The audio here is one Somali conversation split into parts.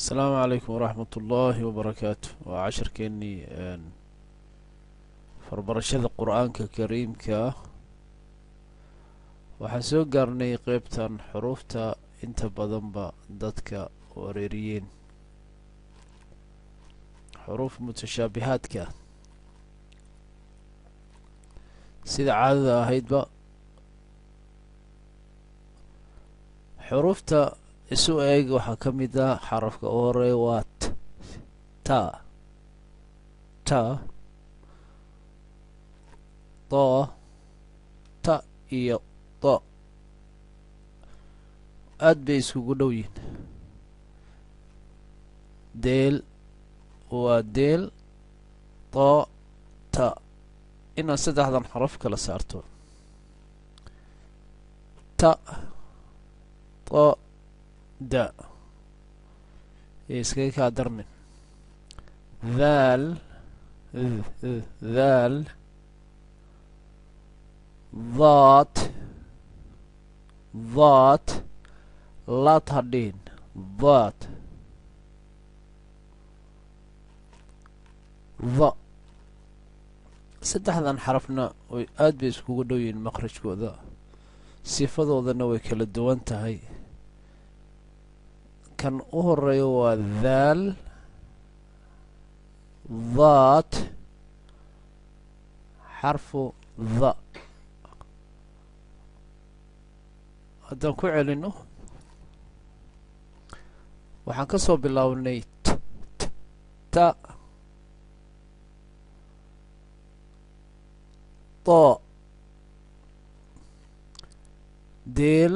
السلام عليكم ورحمة الله وبركاته وعشر كيني farbarashada qur-aanka kariimka waxaan soo gaarnay qeybtan xuruufta inta badanba dadka wareeriyeen xuruuf mutashaabihaadka sida caadada ahaydba xuruufta isu eeg waxaa ka mid ah xarafka u horeeya waa ta ta iyo to aad bay iskugu dhow yihiin deel waa deel to ta inaad saddexdan xaraf kala saarto ta to da iskaga kaa darnin daal ضاد لا تهدين ضاد saddexdan xarafna way aad bay iskugu dhow yihiin maqrajkooda sifadoodana way kala duwan tahay kan u horeeyo waa daal daad xarfu dha haddaan ku celino waxaan ka soo bilownay ta to deel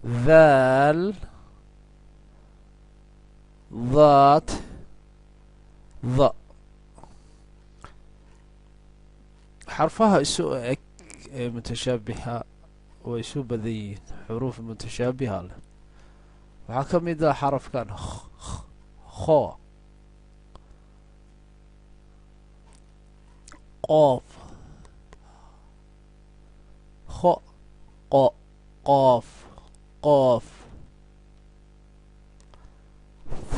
daal daad dha xarfaha isu eg ee mutashaabiha way isu badan yihiin xuruuf mutashaabiha leh waxaa ka mid ah xarafkan kho qoof kho qo qoof qoof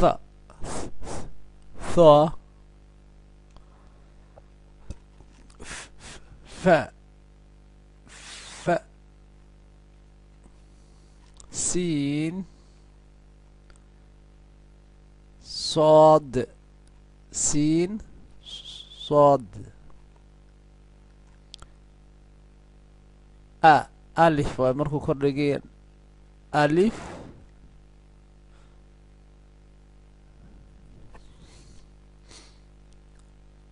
tha tha fa سين صاد سين صاد ألف ومركو كردقين ألف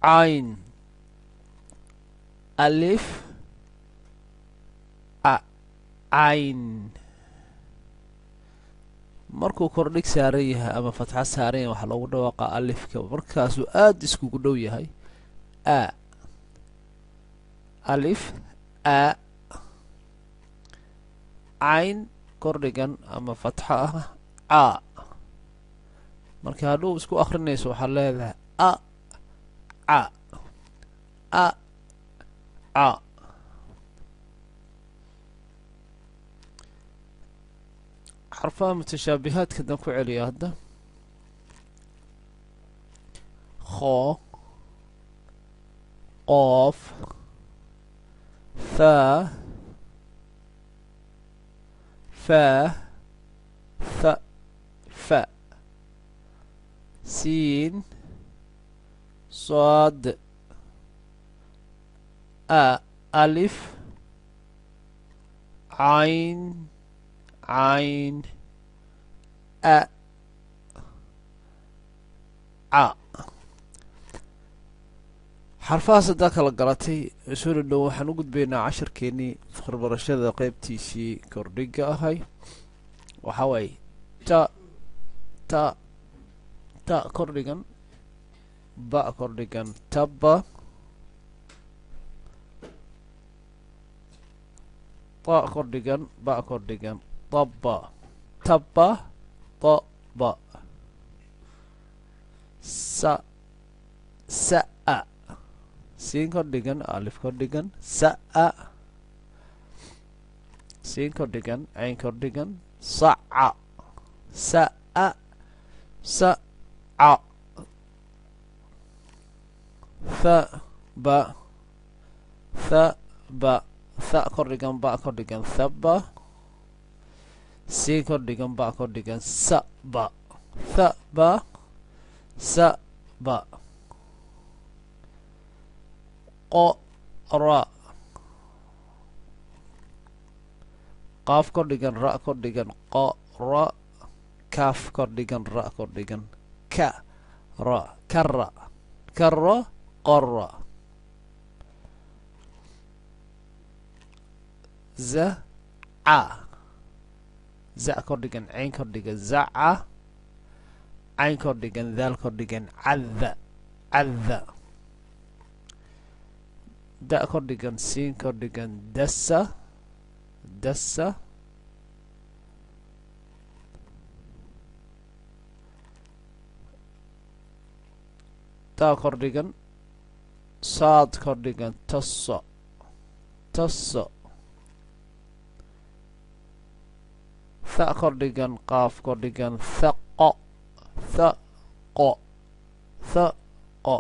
عين ألف عين markuu kordhig saaran yahay ama fatxa saaran yahay waxaa loogu dhawaaqa alifka markaasuu aad iskugu dhow yahay a alif a cayn kordhigan ama fatxa ah marka hadhuu isku akrinayso waxaa leedahay a xarfaha mutashaabihaadka haddaan ku celiyo hadda kho qoof thaa fa siin صاد ألف عين xarfahaas haddaa kala galatay soo dhadhow waxaan u gudbaynaa casharkeenii farbarashada qeybtiisii kordhiga ahay waxaa waaye ta kordhigan ba kordhigan tabba ta kordhigan ba kordhigan tabba tabba taba sa'a siin kordhigan alif kordhigan sa'a siin kordhigan cayn kordhigan saca sa'a سع ثب ثب ث kordhigan ba kordhigan thaba siin kordhigan ba kordhigan saba thaba saba qora qaaf kordhigan ra kordhigan qora kaaf kordhigan ra kordhigan kara kara kara qara zaca za kordhigan cayn kordhigan zaca cayn kordhigan daal kordhigan cada cada da kordhigan siin kordhigan dasa dasa taa kordhigan saad kordhigan taso taso tha kordhigan qaaf kordhigan thaqo thaqo thaqo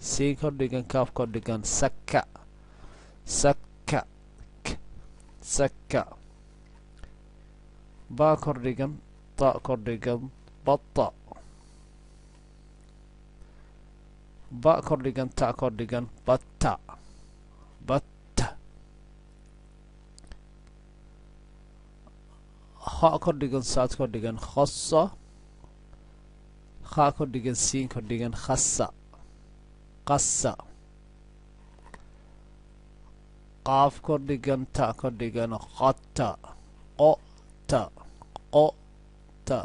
siin kordhigan kaaf kordhigan saka saka saka baa kordhigan ta kordhigan bata ba kordhigan ta kordhigan bata bata ha kordhigan saad kordhigan khassa kha kordhigan siin kordhigan khassa qassa qaaf kordhigan ta kordhigan qata qota qota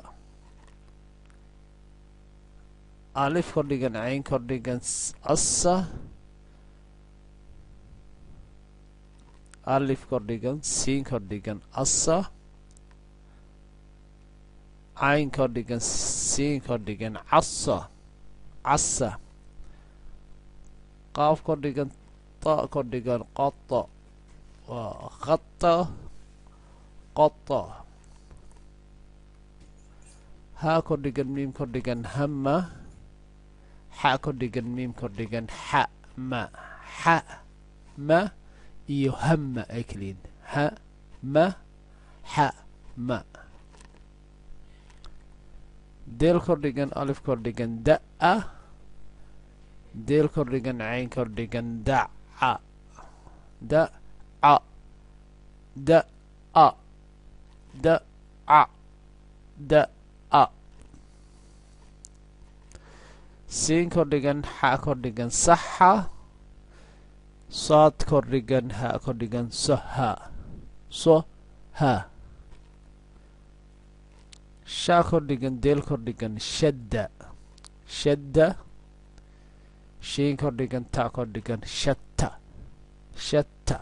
alif kordhigan cayn kordhigan assa alif kordhigan siin kordhigan assa cayn kordhigan siin kordhigan casa casa qaaf kordhigan ta kordhigan qata waa khata qata haa kordhigan miim kordhigan hama xa kordhigan miim kordhigan xama xama iyo hama ay kaliin hama xama deel kordhigan alif kordhigan da'a deel kordhigan cayn kordhigan daca daca da'a daca da'a siin kordhigan xa kordhigan saxa saad kordhigan ha kordhigan soha soha sha kordhigan deel kordhigan shadda shadda shiin kordhigan ta kordhigan shatta shatta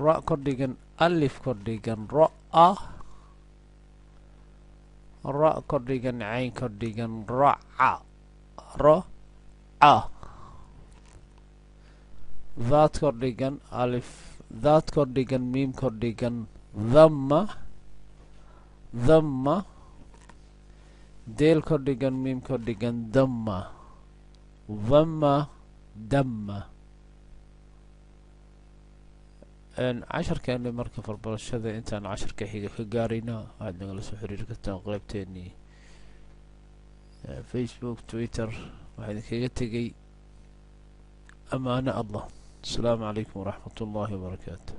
ra kordhigan alif kordhigan ra'a ra kordhigan cayn kordhigan raca raca daad kordhigan alif daad kordhigan miim kordhigan dhamma dhamma deel kordhigan miim kordhigan damma dhamma damma casharkeeni marka farbarashada intaan casharka xiga ka gaarayna waxaad nagala soo xiriiri kartaan qaybteenii facebook twitter waxaa idinkaga tegay amaano allah asalaamu calaykum waraxmat ullaahi wabarakaatu